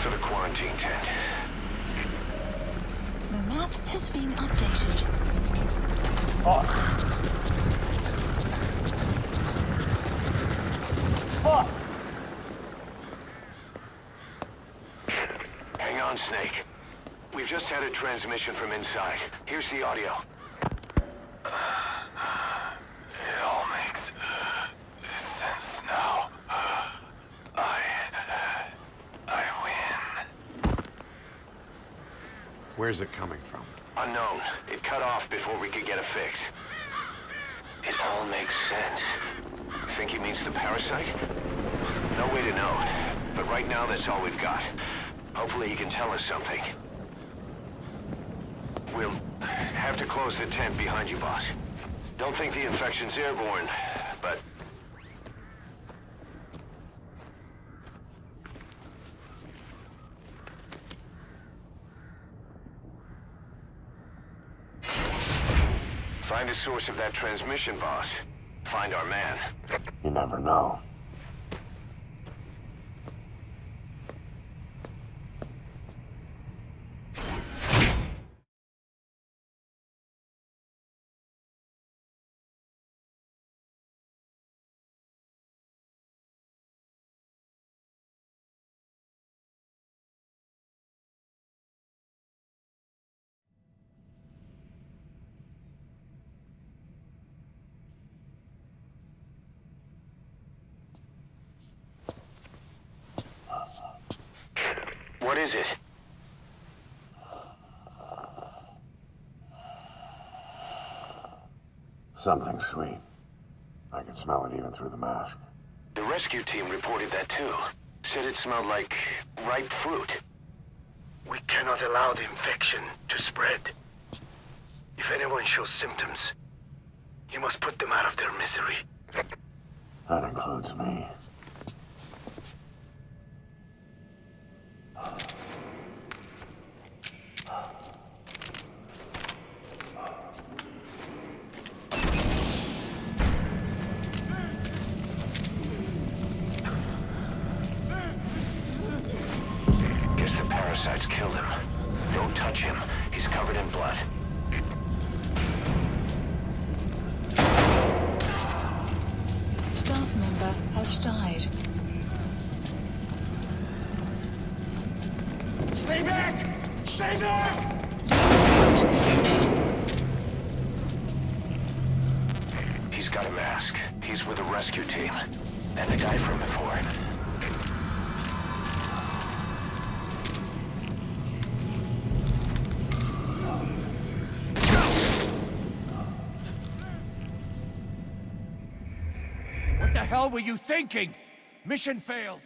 for the quarantine tent. The map has been updated. Fuck. Fuck. Hang on, Snake. We've just had a transmission from inside. Here's the audio. It all makes sense now. I win. Where's it coming from? Unknown. It cut off before we could get a fix. It all makes sense. Think he means the parasite? No way to know. But right now, that's all we've got. Hopefully he can tell us something. We'll have to close the tent behind you, boss. Don't think the infection's airborne, but... Find the source of that transmission, boss. Find our man. You never know. What is it? Something sweet. I can smell it even through the mask. The rescue team reported that too. Said it smelled like ripe fruit. We cannot allow the infection to spread. If anyone shows symptoms, you must put them out of their misery. That includes me. Guess the parasites killed him. Don't touch him. He's covered in blood. Staff member has died. Stay back! Stay back! He's got a mask. He's with the rescue team. And the guy from before. What the hell were you thinking? Mission failed.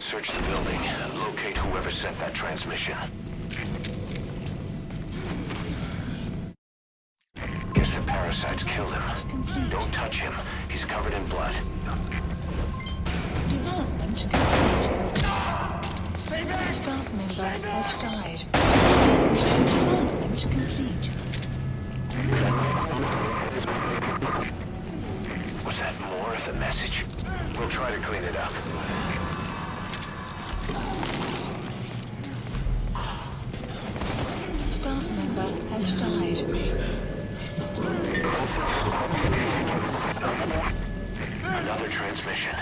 Search the building and locate whoever sent that transmission. Guess the parasites killed him. Don't touch him. He's covered in blood. Development complete. Stay back! Staff member has died. Development complete. Was that more of the message? We'll try to clean it up. Staff member has died. Another transmission.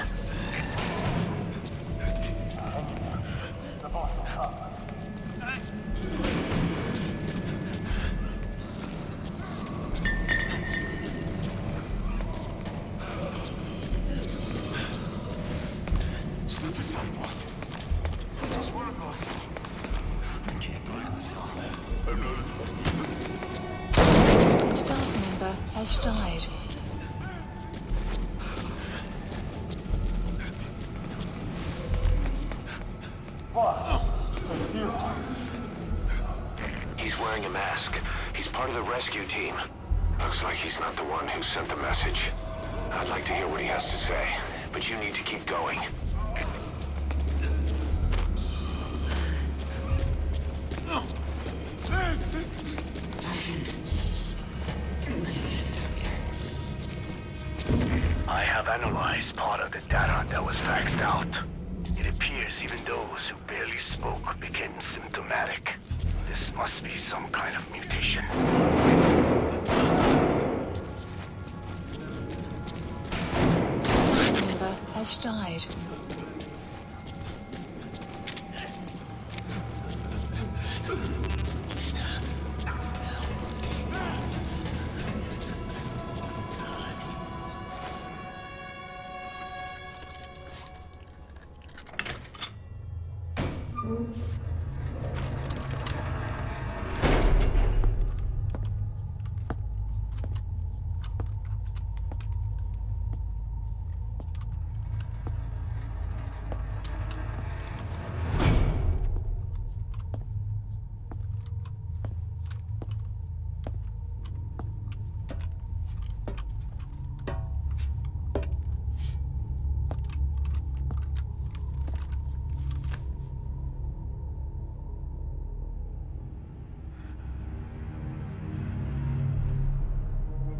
Step aside, boss. I just want to go outside. I can't die in this hell. I'm not infected. Staff member has died. He's wearing a mask. He's part of the rescue team. Looks like he's not the one who sent the message. I'd like to hear what he has to say, but you need to keep going. I have analyzed part of the data That was faxed out. It appears even those who barely spoke became symptomatic. This must be some kind of mutation. Staff member has died.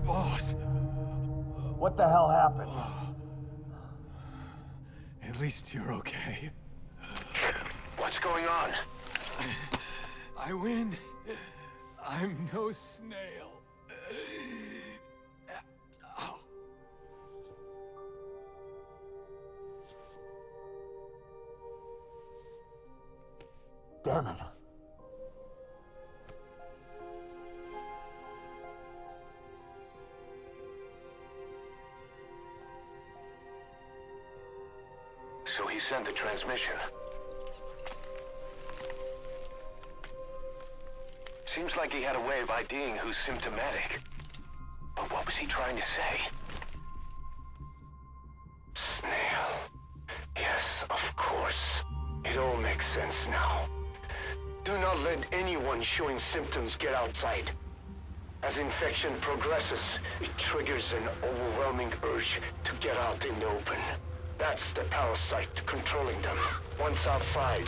Boss, What the hell happened? at least you're okay. What's going on? I win. I'm no snail. Damn it. So he sent the transmission. Seems like he had a way of IDing who's symptomatic. But what was he trying to say? Snail. Yes, of course. It all makes sense now. Do not let anyone showing symptoms get outside. As infection progresses, it triggers an overwhelming urge to get out in the open. That's the parasite controlling them. Once outside,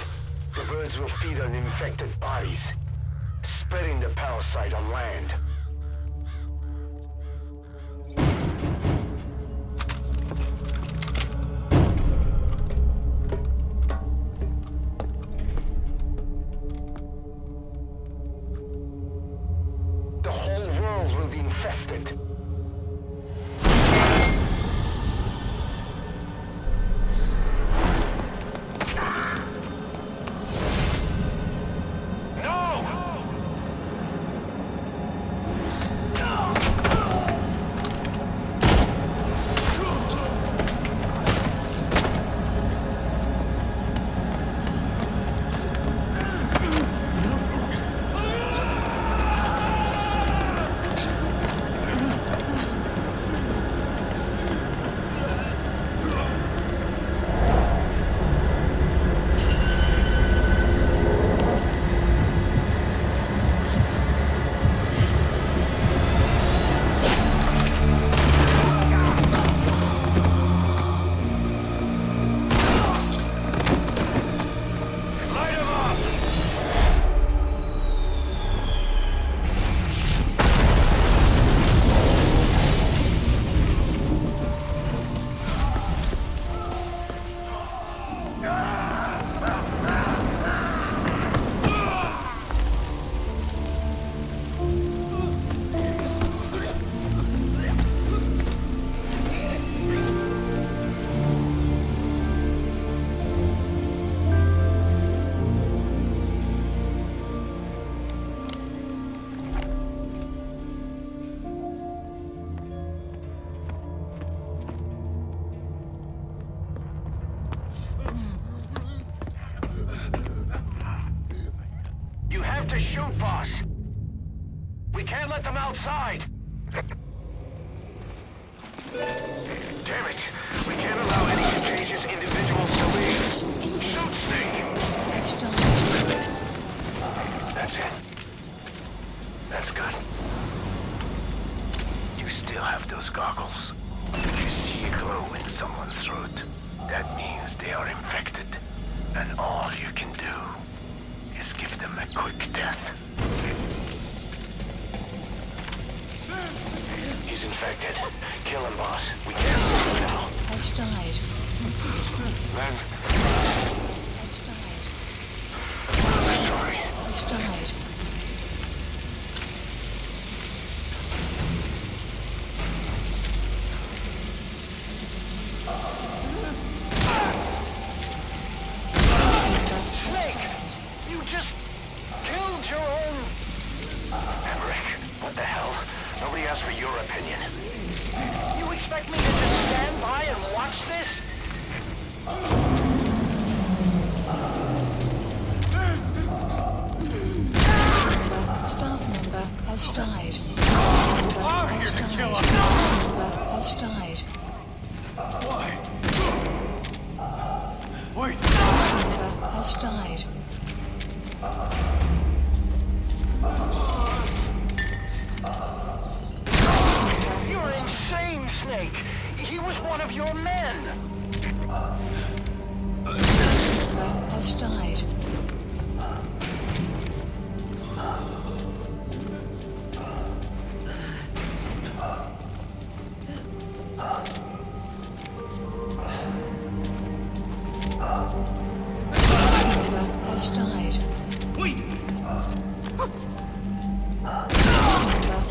the birds will feed on infected bodies, spreading the parasite on land. The whole world will be infested. You have to shoot, boss. We can't let them outside. Damn it. We can't allow any contagious individuals to leave. Shoot, Snake. Has died. That's it. That's good. You still have those goggles. If you see a glow in someone's throat, that means they are infected. And all you can do is give them a quick death. He's infected. Kill him, boss. We can't leave him now. Has died. Then, Has died. Snake! You just killed your own... Emmerich, what the hell? Nobody asked for your opinion. You expect me to just stand by and watch this? Staff member has died. Staff member has died. Staff member has died. Why? Wait! Staff member has died. You're insane, Snake! He was one of your men! Staff member has died. Has died. Wait!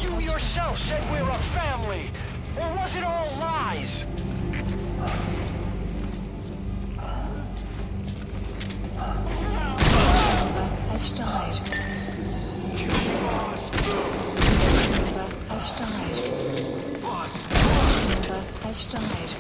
You yourself said we're a family! Or was it all lies? Has died. Boss! Member has died. Boss! Member has died.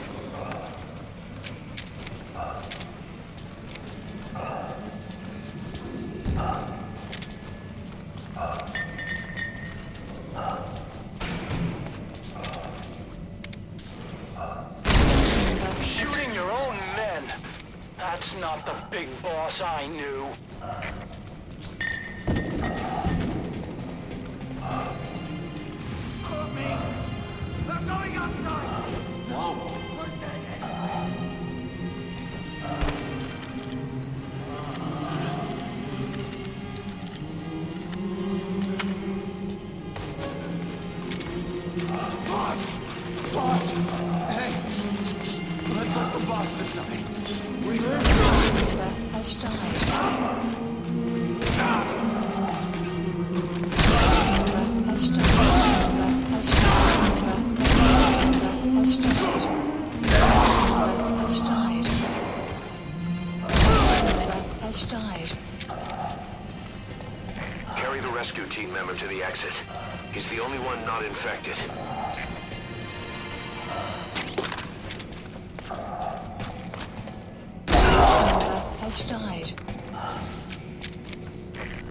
Shooting your own men! That's not the big boss I knew. They're going outside! No! Boss! Boss! Hey! Let's let the boss decide. We live Member has died. Member has died. Member has died. Member has died. Member has died. Member has died. Carry the rescue team member to the exit. He's the only one not infected. Member has died.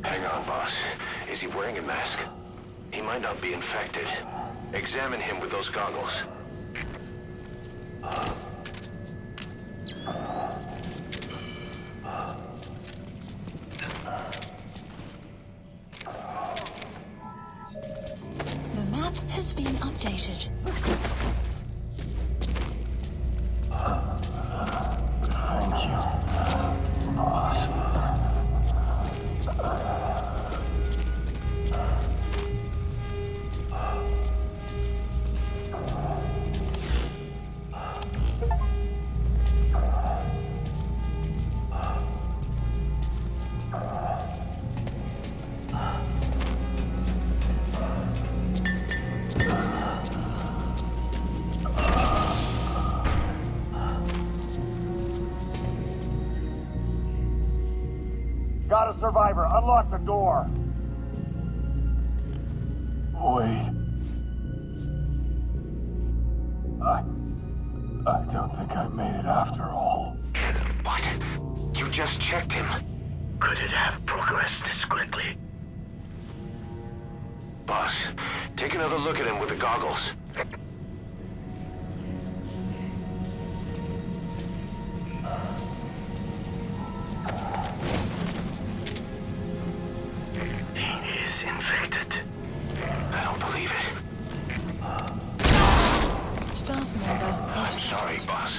Hang on, boss. Is he wearing a mask? He might not be infected. Examine him with those goggles. The map has been updated. Thank you, boss. Got a survivor. Unlock the door. Wait. I don't think I made it after all. What? You just checked him. Could it have progressed this quickly? Boss, take another look at him with the goggles. He is infected. I don't believe it. Staff member has I'm sorry, boss.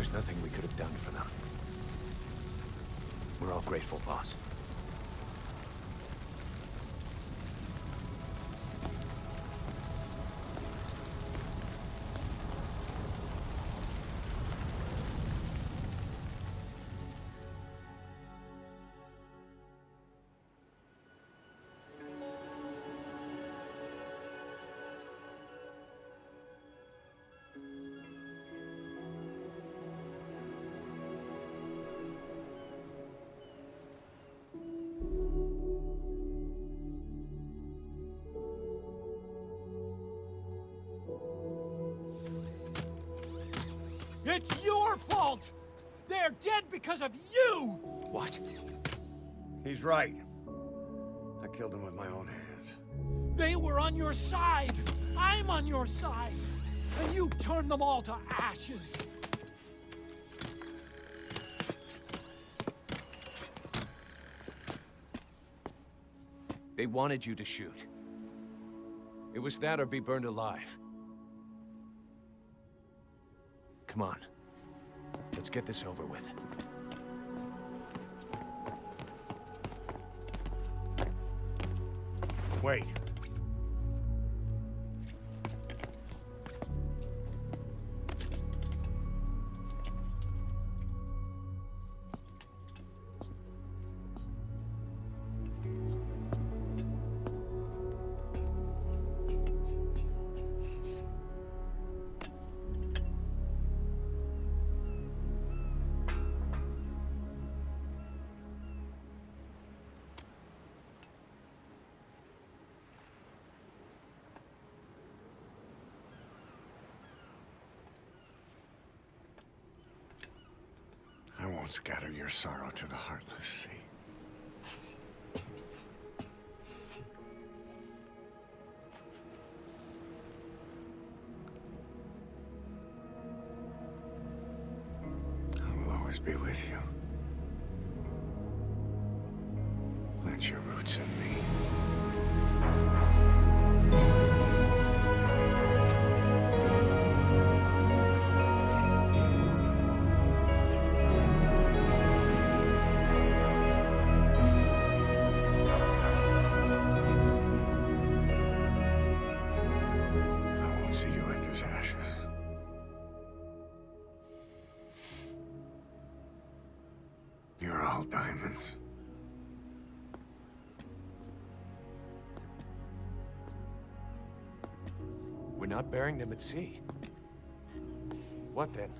There's nothing we could have done for them. We're all grateful, boss. It's your fault! They're dead because of you! What? He's right. I killed him with my own hands. They were on your side! I'm on your side! And you turned them all to ashes! They wanted you to shoot. It was that or be burned alive. Come on. Let's get this over with. Wait. I won't scatter your sorrow to the heartless sea. I will always be with you. Plant your roots in me. You're all diamonds. We're not burying them at sea. What then?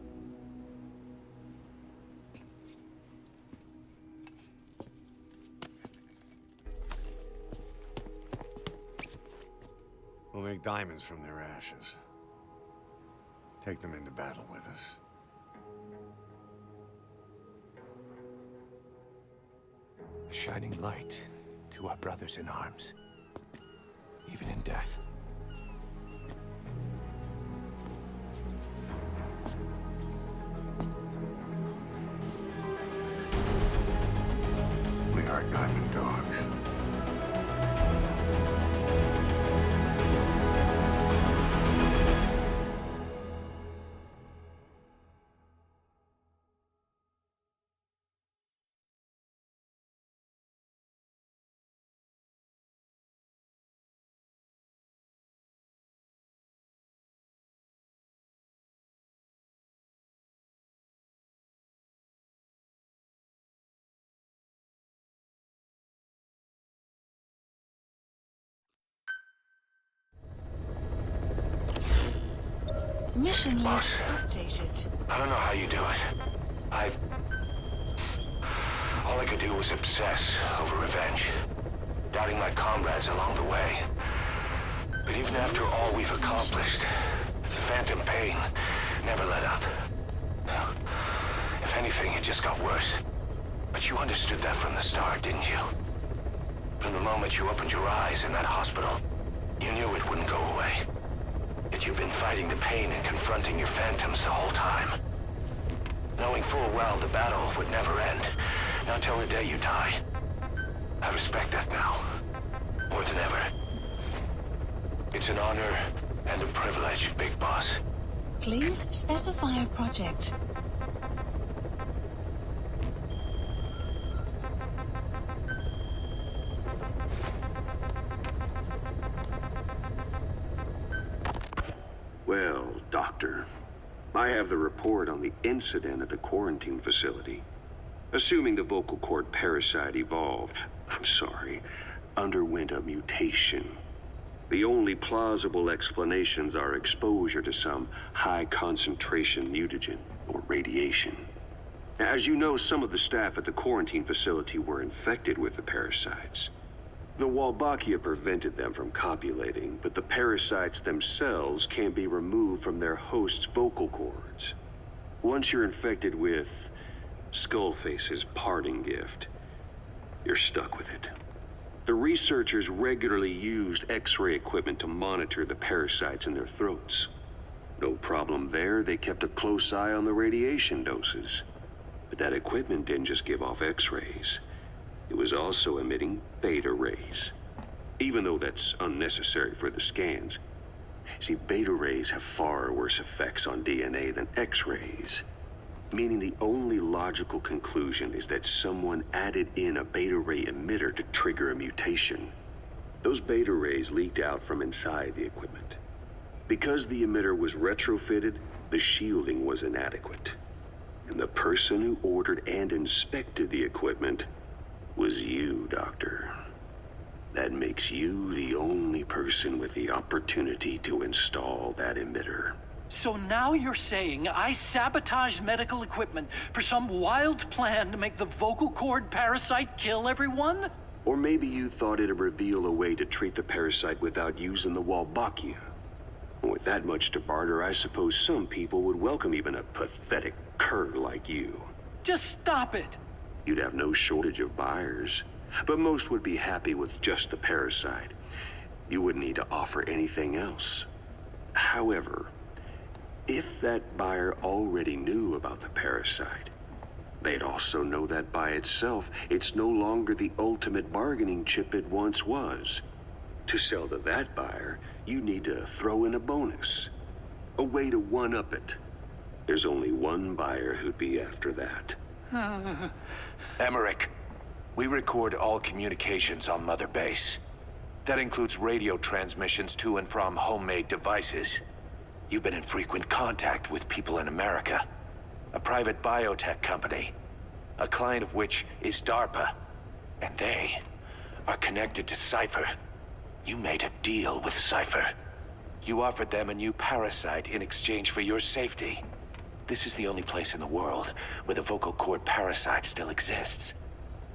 We'll make diamonds from their ashes. Take them into battle with us. A shining light to our brothers in arms, even in death. We are diamond dogs. Mission list updated. I don't know how you do it. All I could do was obsess over revenge, doubting my comrades along the way. But even after all we've accomplished, the phantom pain never let up. If anything, it just got worse. But you understood that from the start, didn't you? From the moment you opened your eyes in that hospital, you knew it wouldn't go away. That you've been fighting the pain and confronting your phantoms the whole time. Knowing full well the battle would never end, not till the day you die. I respect that now, more than ever. It's an honor and a privilege, Big Boss. Please specify a project. I have the report on the incident at the quarantine facility. Assuming the vocal cord parasite underwent a mutation. The only plausible explanations are exposure to some high-concentration mutagen or radiation. As you know, some of the staff at the quarantine facility were infected with the parasites. The Wolbachia prevented them from copulating, but the parasites themselves can't be removed from their host's vocal cords. Once you're infected with Skullface's parting gift, you're stuck with it. The researchers regularly used X-ray equipment to monitor the parasites in their throats. No problem there, they kept a close eye on the radiation doses. But that equipment didn't just give off X-rays. It was also emitting beta rays. Even though that's unnecessary for the scans. See, beta rays have far worse effects on DNA than X-rays. Meaning the only logical conclusion is that someone added in a beta ray emitter to trigger a mutation. Those beta rays leaked out from inside the equipment. Because the emitter was retrofitted, the shielding was inadequate. And the person who ordered and inspected the equipment was you, Doctor. That makes you the only person with the opportunity to install that emitter. So now you're saying I sabotaged medical equipment for some wild plan to make the vocal cord parasite kill everyone? Or maybe you thought it'd reveal a way to treat the parasite without using the Wolbachia. With that much to barter, I suppose some people would welcome even a pathetic cur like you. Just stop it! You'd have no shortage of buyers, but most would be happy with just the parasite. You wouldn't need to offer anything else. However, if that buyer already knew about the parasite, they'd also know that by itself, it's no longer the ultimate bargaining chip it once was. To sell to that buyer, you need to throw in a bonus. A way to one-up it. There's only one buyer who'd be after that. Emmerich, we record all communications on Mother Base. That includes radio transmissions to and from homemade devices. You've been in frequent contact with people in America. A private biotech company, a client of which is DARPA. And they are connected to Cypher. You made a deal with Cypher. You offered them a new parasite in exchange for your safety. This is the only place in the world where the vocal cord parasite still exists.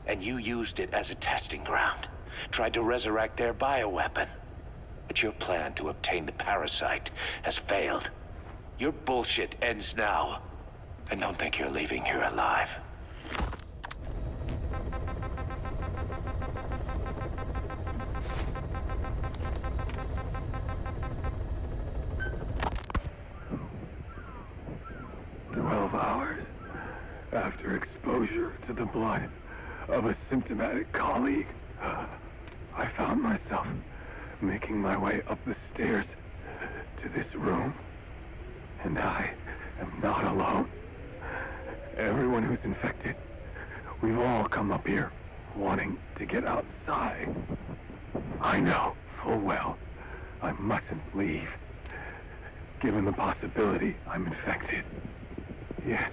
And you used it as a testing ground. Tried to resurrect their bioweapon. But your plan to obtain the parasite has failed. Your bullshit ends now. And don't think you're leaving here alive. After exposure to the blood of a symptomatic colleague, I found myself making my way up the stairs to this room. And I am not alone. Everyone who's infected, we've all come up here wanting to get outside. I know full well I mustn't leave, given the possibility I'm infected. Yet,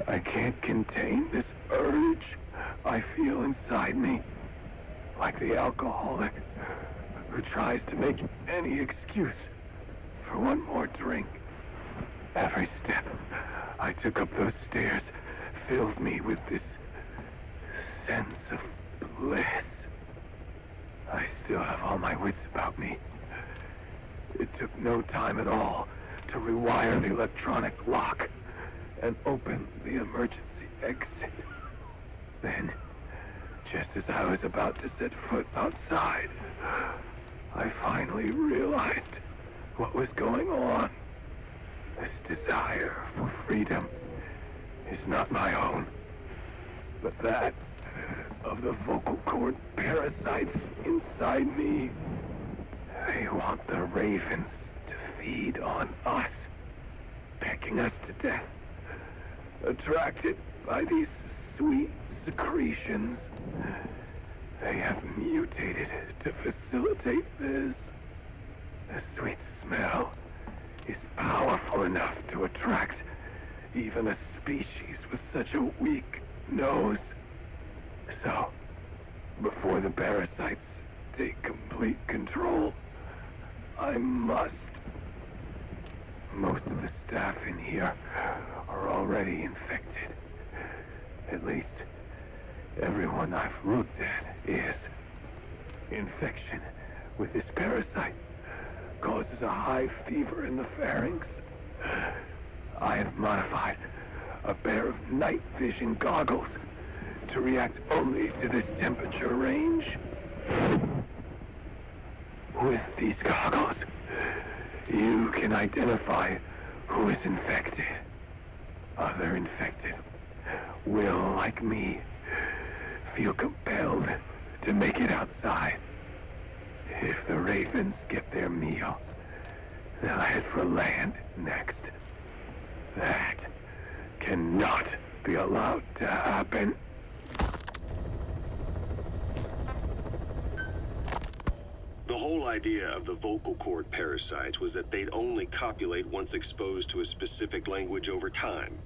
I can't contain this urge I feel inside me, like the alcoholic who tries to make any excuse for one more drink. Every step I took up those stairs filled me with this sense of bliss. I still have all my wits about me. It took no time at all to rewire the electronic lock and open the emergency exit. Then, just as I was about to set foot outside, I finally realized what was going on. This desire for freedom is not my own, but that of the vocal cord parasites inside me. They want the ravens to feed on us, pecking us to death. Attracted by these sweet secretions, they have mutated to facilitate this. The sweet smell is powerful enough to attract even a species with such a weak nose. So, before the parasites take complete control, I must. Most of the staff in here are already infected. At least, everyone I've looked at is. Infection with this parasite causes a high fever in the pharynx. I have modified a pair of night vision goggles to react only to this temperature range. With these goggles, you can identify who is infected. Other infected will, like me, feel compelled to make it outside. If the ravens get their meal, they'll head for land next. That cannot be allowed to happen. The whole idea of the vocal cord parasites was that they'd only copulate once exposed to a specific language over time.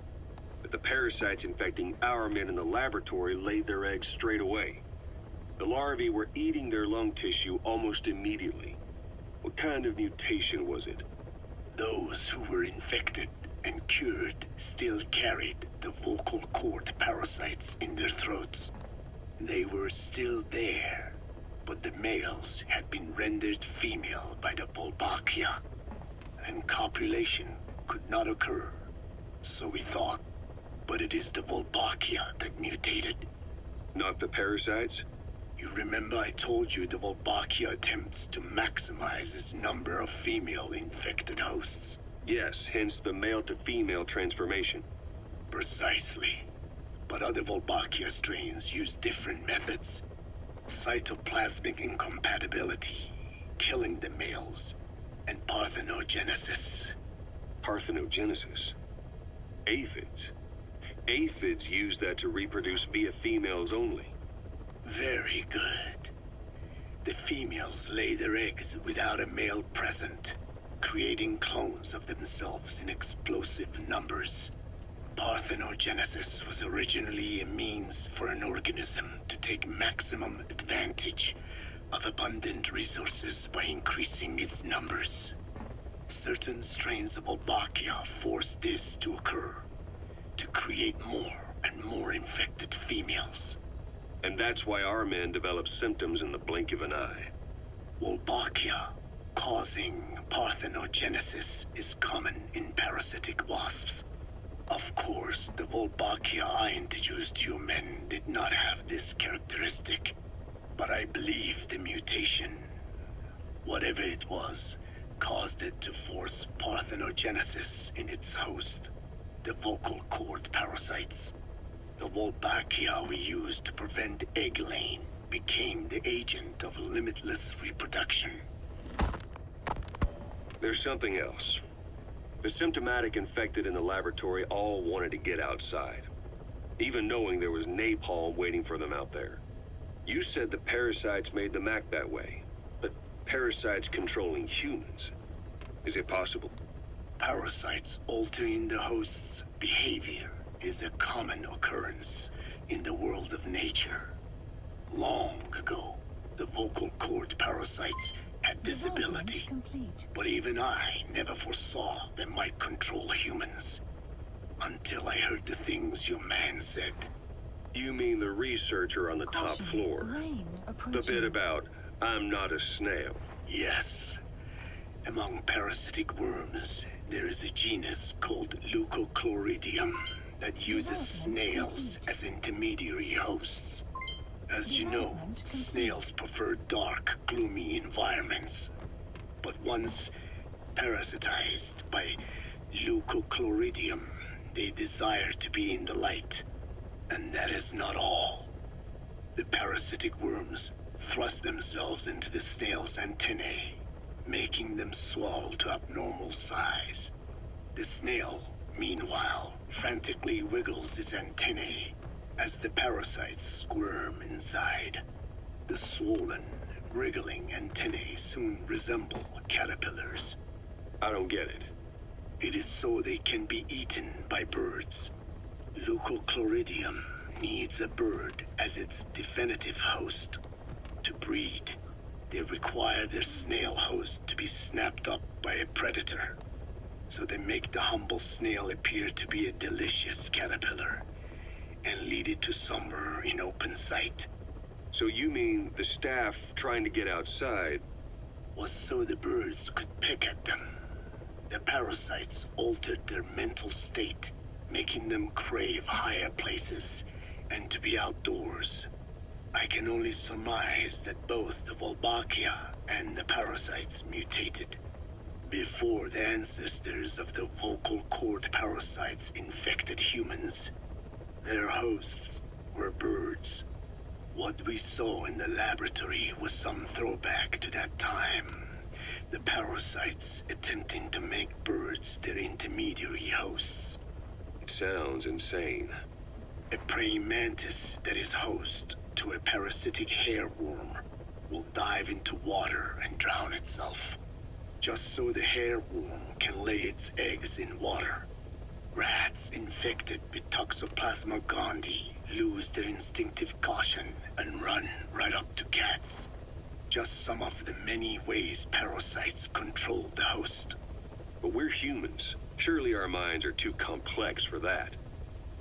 But the parasites infecting our men in the laboratory laid their eggs straight away. The larvae were eating their lung tissue almost immediately. What kind of mutation was it? Those who were infected and cured still carried the vocal cord parasites in their throats. They were still there, but the males had been rendered female by the Wolbachia, and copulation could not occur. So we thought, but it is the Wolbachia that mutated. Not the parasites? You remember I told you the Wolbachia attempts to maximize its number of female infected hosts? Yes, hence the male-to-female transformation. Precisely. But other Wolbachia strains use different methods. Cytoplasmic incompatibility, killing the males, and parthenogenesis. Parthenogenesis? Aphids? Aphids use that to reproduce via females only. Very good. The females lay their eggs without a male present, creating clones of themselves in explosive numbers. Parthenogenesis was originally a means for an organism to take maximum advantage of abundant resources by increasing its numbers. Certain strains of Wolbachia forced this to occur, to create more and more infected females. And that's why our men develop symptoms in the blink of an eye. Wolbachia causing parthenogenesis is common in parasitic wasps. Of course, the Wolbachia I introduced to your men did not have this characteristic, but I believe the mutation, whatever it was, caused it to force parthenogenesis in its host, the vocal cord parasites. The Wolbachia we used to prevent egg laying became the agent of limitless reproduction. There's something else. The symptomatic infected in the laboratory all wanted to get outside, even knowing there was napalm waiting for them out there. You said the parasites made them act that way, but parasites controlling humans. Is it possible? Parasites altering the host's behavior is a common occurrence in the world of nature. Long ago, the vocal cord parasites had this ability, but even I never foresaw they might control humans. Until I heard the things your man said. You mean the researcher on the top floor? The bit about, I'm not a snail. Yes. Among parasitic worms, there is a genus called Leucochloridium that uses snails as intermediary hosts. As you know, snails prefer dark, gloomy environments. But once parasitized by Leucochloridium, they desire to be in the light. And that is not all. The parasitic worms thrust themselves into the snail's antennae, making them swell to abnormal size. The snail, meanwhile, frantically wiggles its antennae as the parasites squirm inside. The swollen, wriggling antennae soon resemble caterpillars. I don't get it. It is so they can be eaten by birds. Leucochloridium needs a bird as its definitive host. To breed, they require their snail host to be snapped up by a predator. So they make the humble snail appear to be a delicious caterpillar and lead it to somewhere in open sight. So you mean the staff trying to get outside Was so the birds could peck at them. The parasites altered their mental state, making them crave higher places and to be outdoors. I can only surmise that both the Wolbachia and the parasites mutated before the ancestors of the vocal cord parasites infected humans. Their hosts were birds. What we saw in the laboratory was some throwback to that time. The parasites attempting to make birds their intermediary hosts. It sounds insane. A praying mantis that is host to a parasitic hairworm will dive into water and drown itself, just so the hairworm can lay its eggs in water. Rats infected with Toxoplasma gondii lose their instinctive caution and run right up to cats. Just some of the many ways parasites control the host. But we're humans. Surely our minds are too complex for that.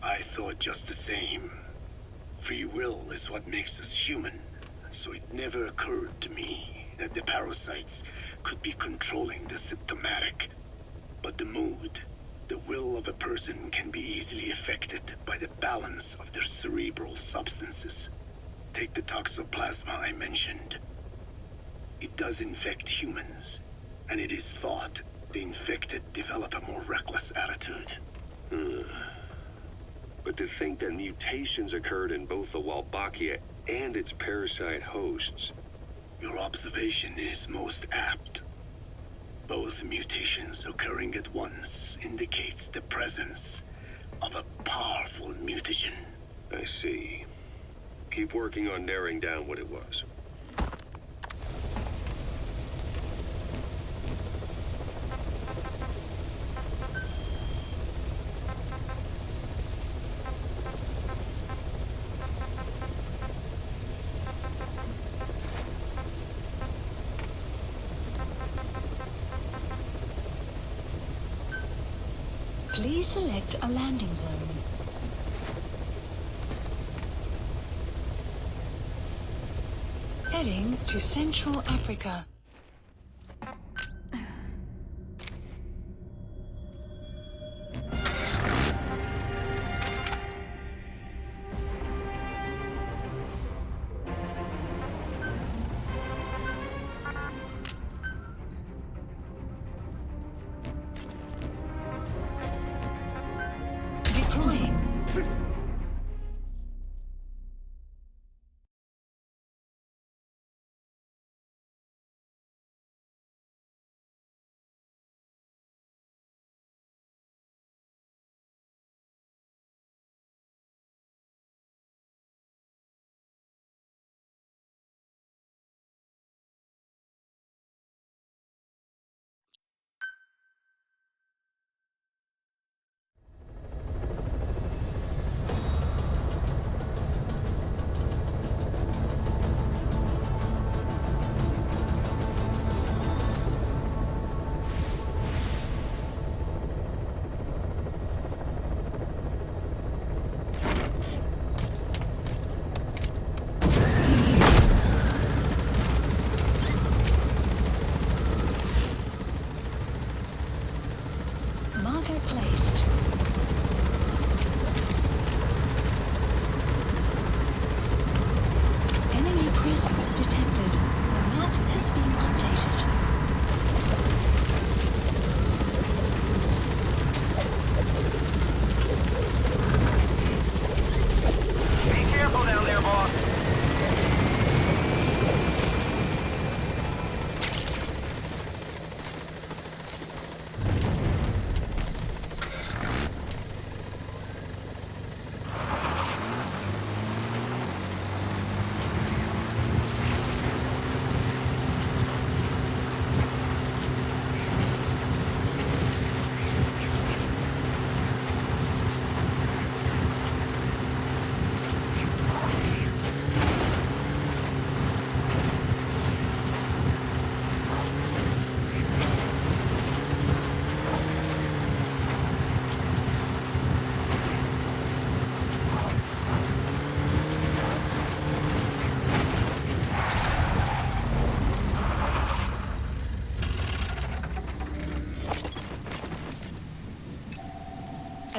I thought just the same. Free will is what makes us human, so it never occurred to me that the parasites could be controlling the symptomatic. But the mood, the will of a person can be easily affected by the balance of their cerebral substances. Take the toxoplasma I mentioned. It does infect humans, and it is thought the infected develop a more reckless attitude. But to think that mutations occurred in both the Wolbachia and its parasite hosts. Your observation is most apt. Both mutations occurring at once indicates the presence of a powerful mutagen. I see. Keep working on narrowing down what it was. Please select a landing zone. Heading to Central Africa.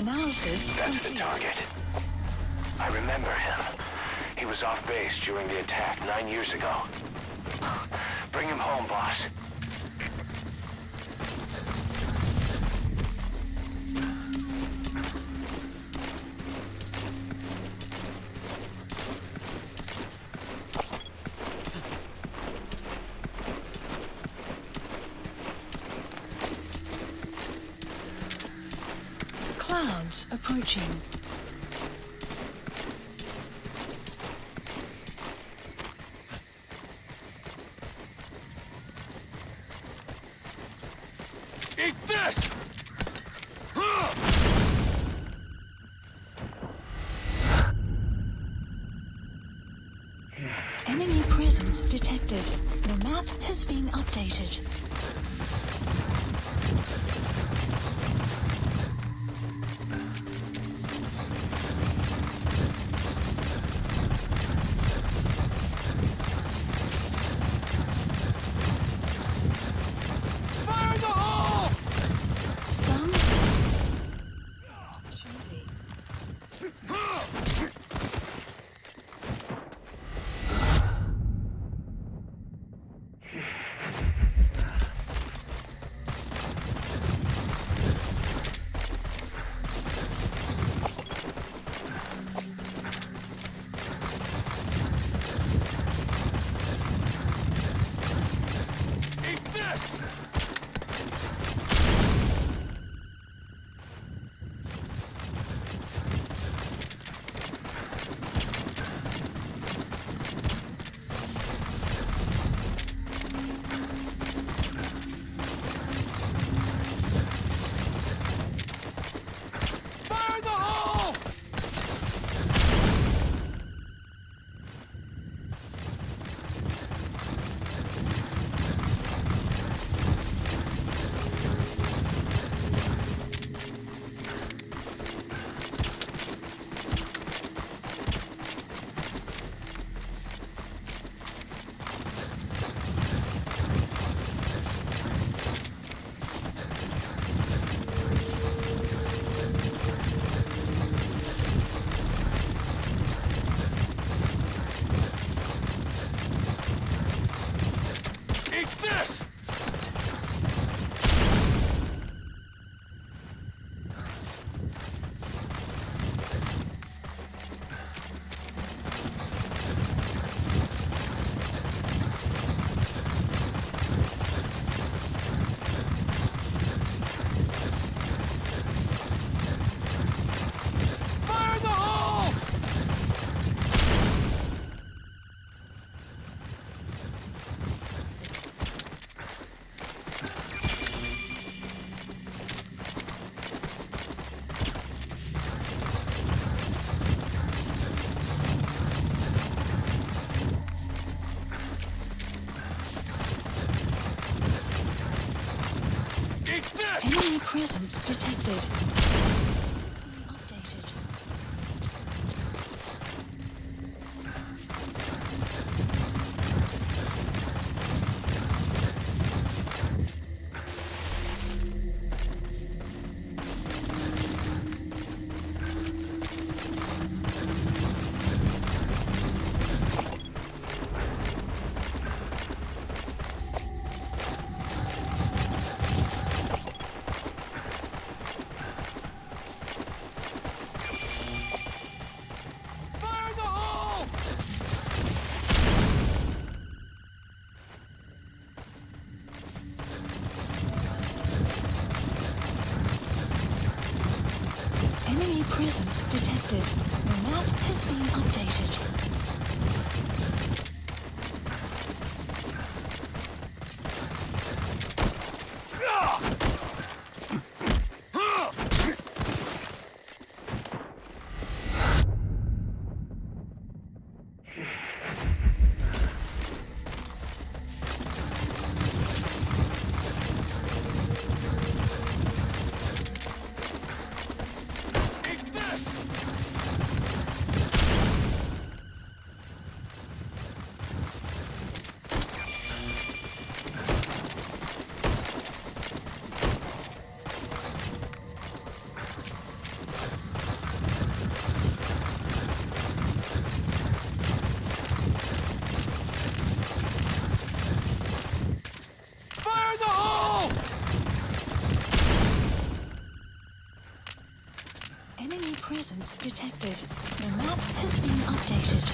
Analysis That's the complete. target. I remember him. He was off base during the attack 9 years ago. Bring him home, boss. Clouds approaching. Eat this! Enemy presence detected. The map has been updated. Fire in the hole! Some shortly. Eat this! Fire in the hole! Eat this! Fire in the hole! Eat this! Enemy presence detected. Updated. Fire in the hole! Enemy presence detected. The map has been updated. Eat this! The map has been updated.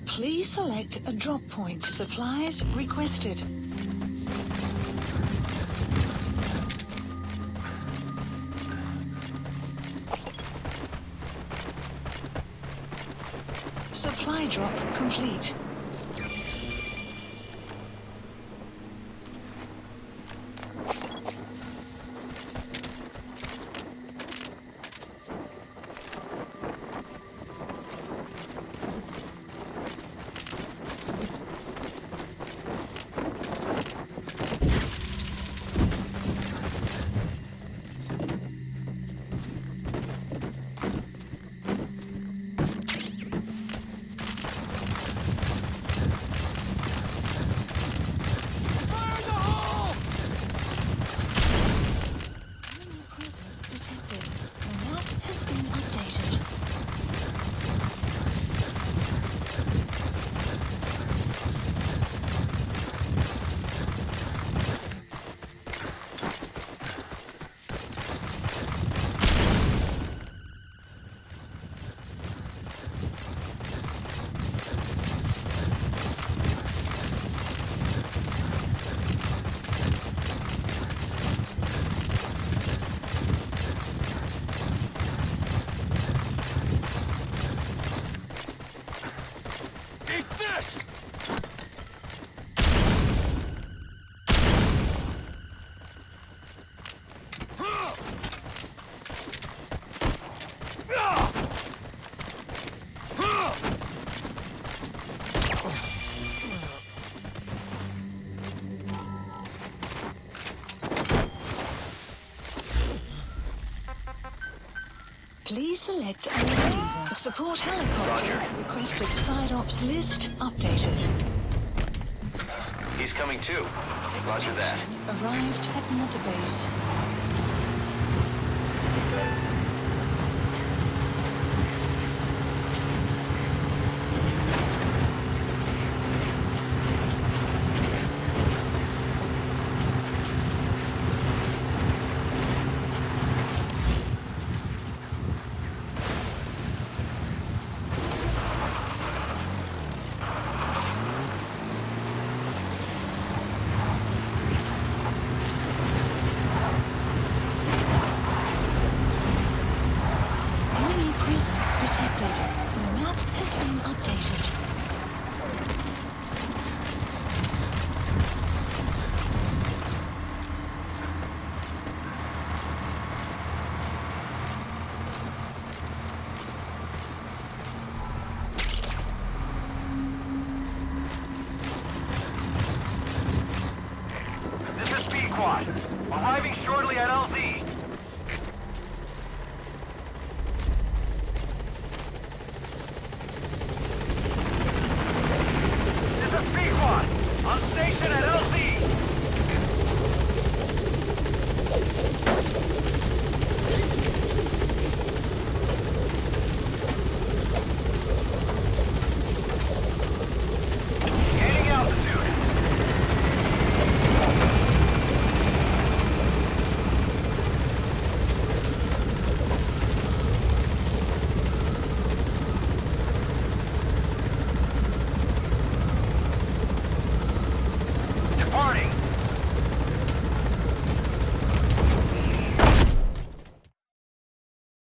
Please select a drop point. Supplies requested. Supply drop complete. Please select a laser. A support helicopter. Requested side ops list updated. He's coming too. Roger that. Arrived at Mother Base. Arriving shortly at LZ. This is P-Quad. On station at LZ. Gaining altitude.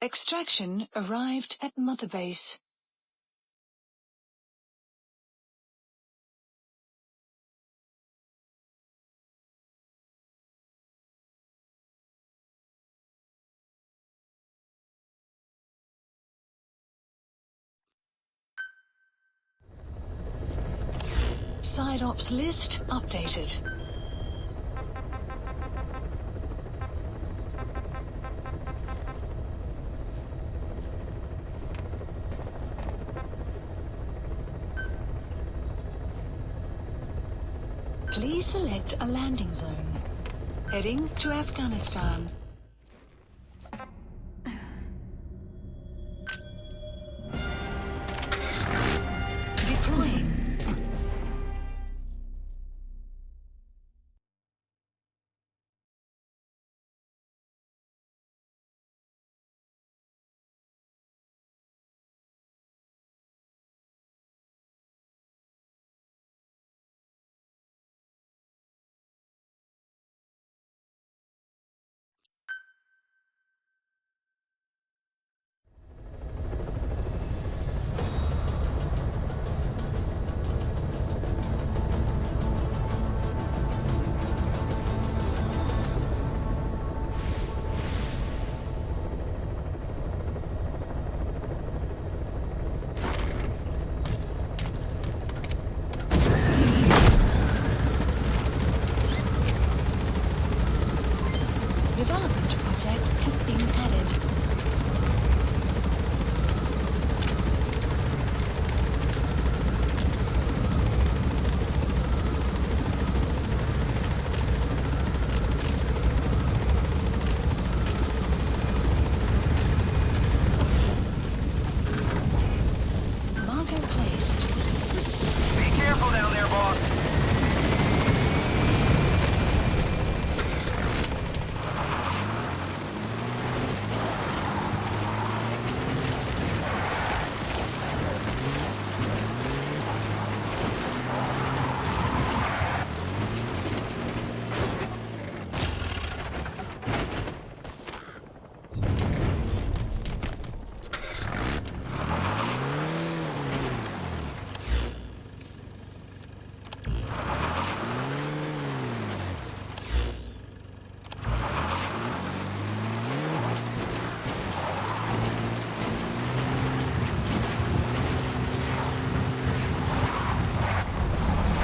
Extraction arrived at Mother Base. Side ops list updated. Please select a landing zone. Heading to Afghanistan. Deploying. Development project has been added. Marker placed. Be careful down there, boss.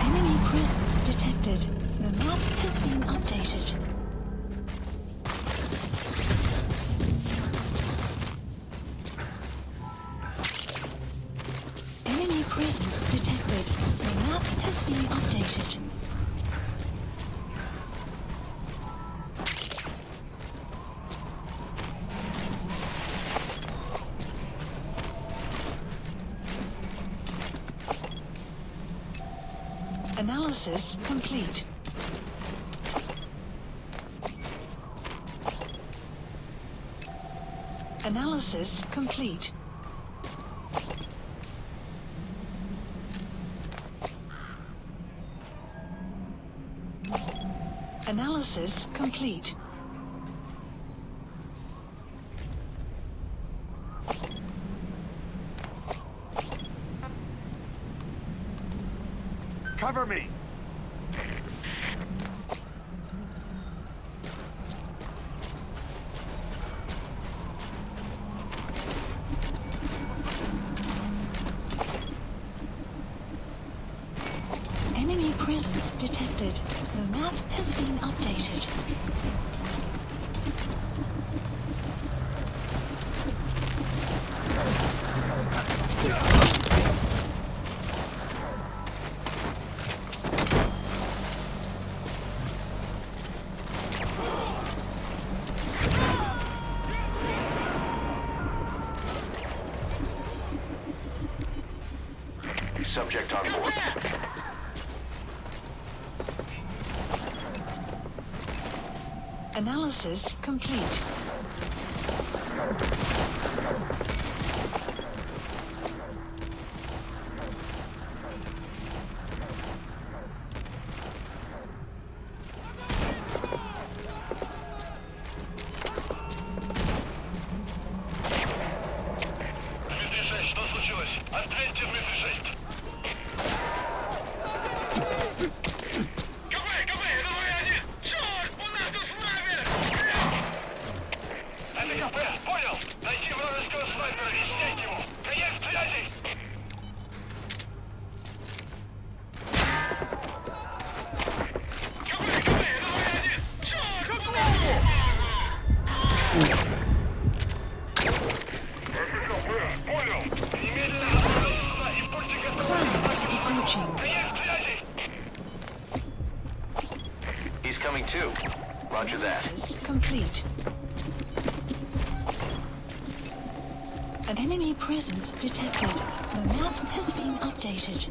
Enemy presence detected. The map has been updated. Enemy presence detected. The map has been updated. Analysis complete. Analysis complete. Analysis complete. Cover me. Enemy presence detected. The map has been updated. Subject on board. Analysis complete. Что случилось? Ответьте в МИФИ-6. КП, это вы один! Черт, у нас тут снайпер! Это КП, понял? Clouds approaching. He's coming too. Roger that. Complete. An enemy presence detected. The map has been updated.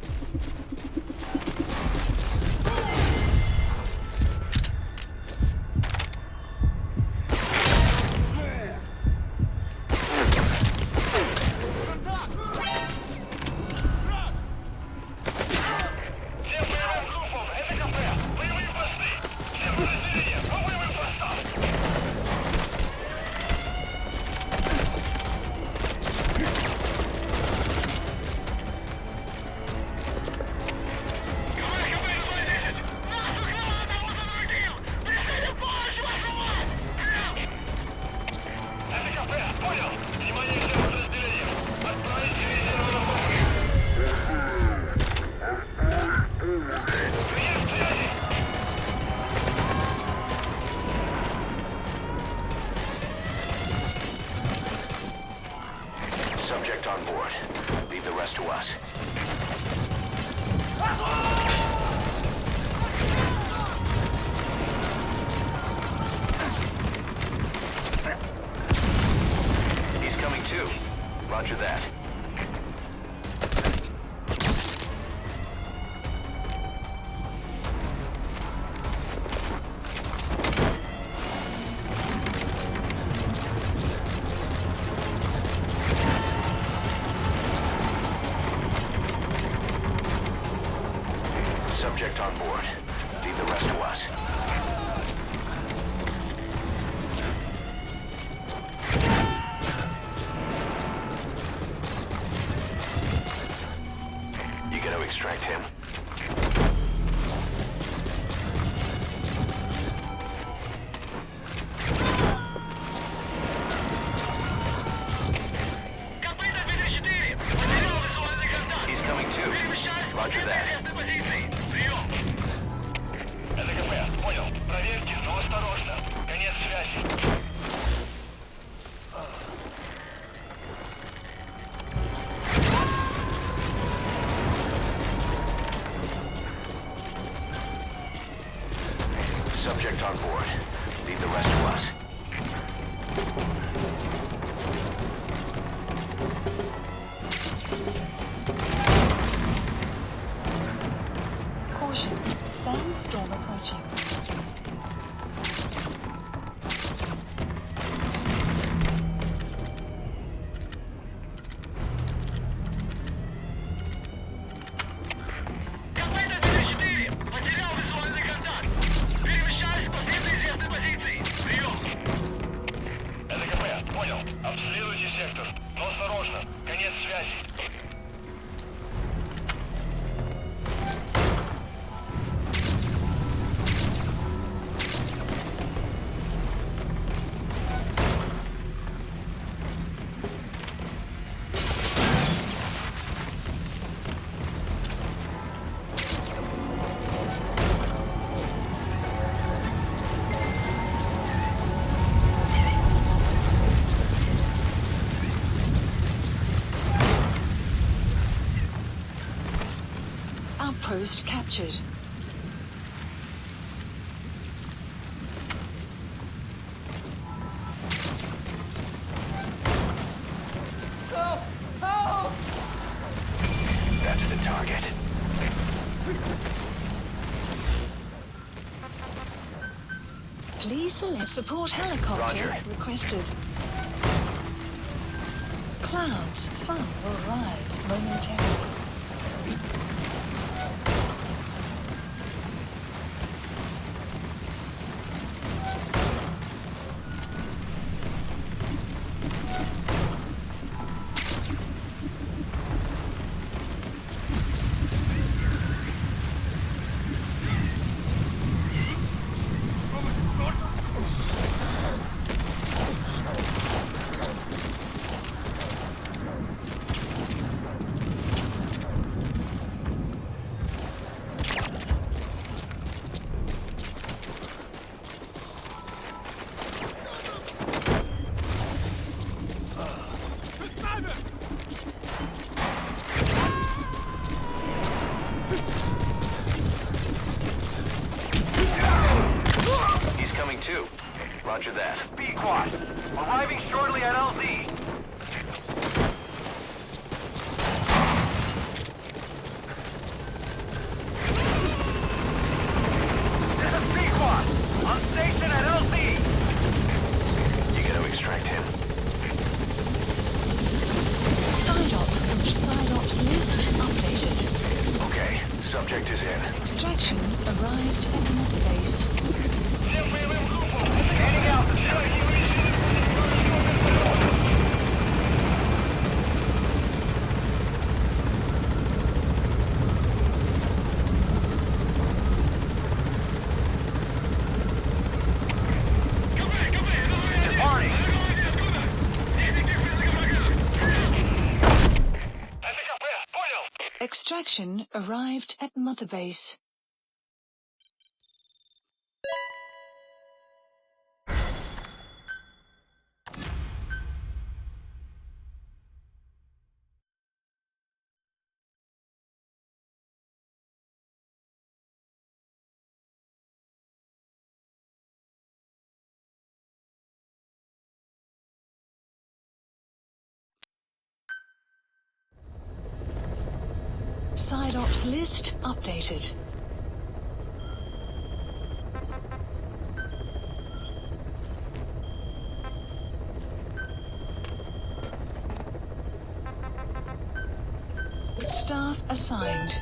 Subject on board. Leave the rest to us. He's coming too. Roger that. Subject on board. Leave the rest to us. You gotta extract him. He's coming too. Roger that. Понял. Проверьте, но осторожно. Конец связи. Subject on board. Leave the rest to us. Caution. Sandstorm approaching. Потерял визуальный контакт. Перемещаюсь по всем известной позиции. Прием. СКП, понял. Обследуйте сектор. Но осторожно. Конец связи. Outpost captured. That's the target. Please select support helicopter Roger. requested. Clouds, sun will rise momentarily. Roger that. B-Quad, arriving shortly at LZ. This is B-Quad, on station at LZ. You gotta extract him. Side ops list updated. Okay, subject is in. Extraction arrived at Mother Base. Heading out. Extraction arrived at Mother Base. Side ops list updated. Staff assigned.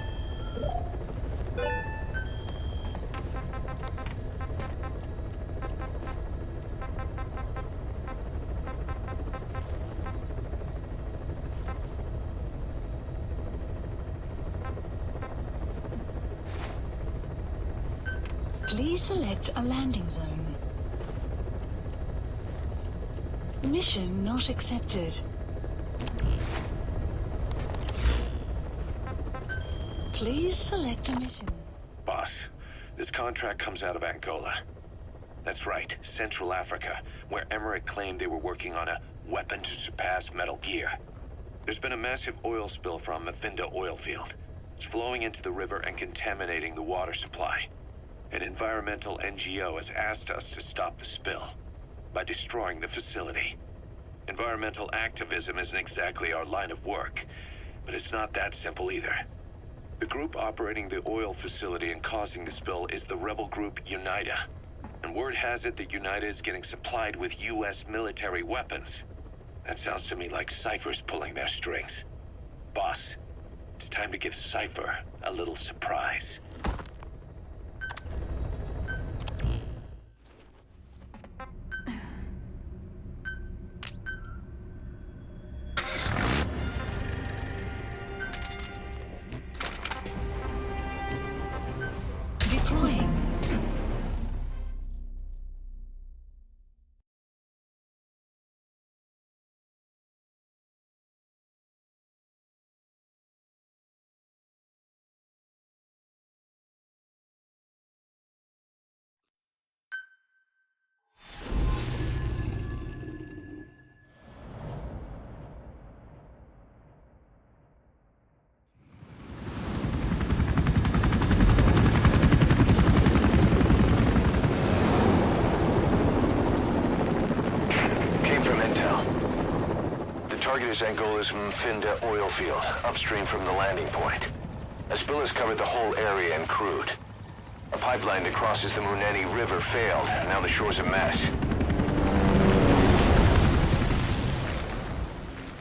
Please select a landing zone. Mission not accepted. Please select a mission. Boss, this contract comes out of Angola. That's right, Central Africa, where Emmerich claimed they were working on a weapon to surpass Metal Gear. There's been a massive oil spill from Mafinda oil field. It's flowing into the river and contaminating the water supply. An environmental NGO has asked us to stop the spill by destroying the facility. Environmental activism isn't exactly our line of work, but it's not that simple either. The group operating the oil facility and causing the spill is the rebel group UNITA. And word has it that UNITA is getting supplied with U.S. military weapons. That sounds to me like Cypher's pulling their strings. Boss, it's time to give Cypher a little surprise. Deploying. Target is Angola's Mafinda oil field, upstream from the landing point. A spill has covered the whole area and crude. A pipeline that crosses the Muneni River failed, and now the shore's a mess.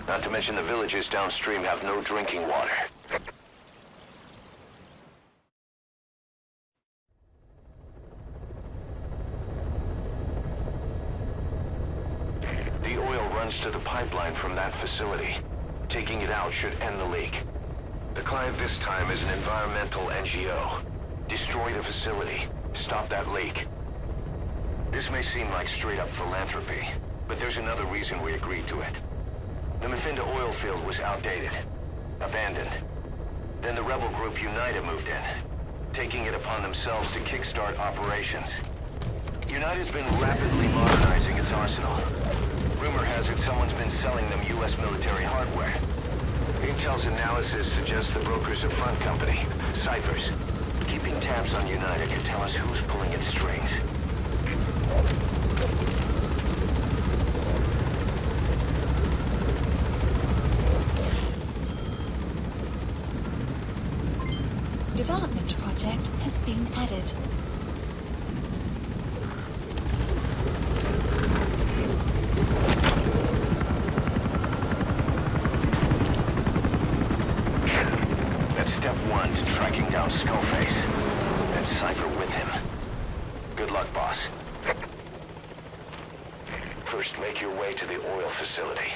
Not to mention the villages downstream have no drinking water. The oil runs to the pipeline from that facility. Taking it out should end the leak. The client this time is an environmental NGO. Destroy the facility. Stop that leak. This may seem like straight-up philanthropy, but there's another reason we agreed to it. The Mafinda oil field was outdated, abandoned. Then the rebel group UNITA moved in, taking it upon themselves to kickstart operations. UNITA's been rapidly modernizing its arsenal. Rumor has it someone's been selling them U.S. military hardware. Intel's analysis suggests the broker's a front company, Cyphers. Keeping tabs on UNITA can tell us who's pulling its strings. development project has been added. That's step one to tracking down Skullface. And Cypher with him. Good luck, boss. First, make your way to the oil facility.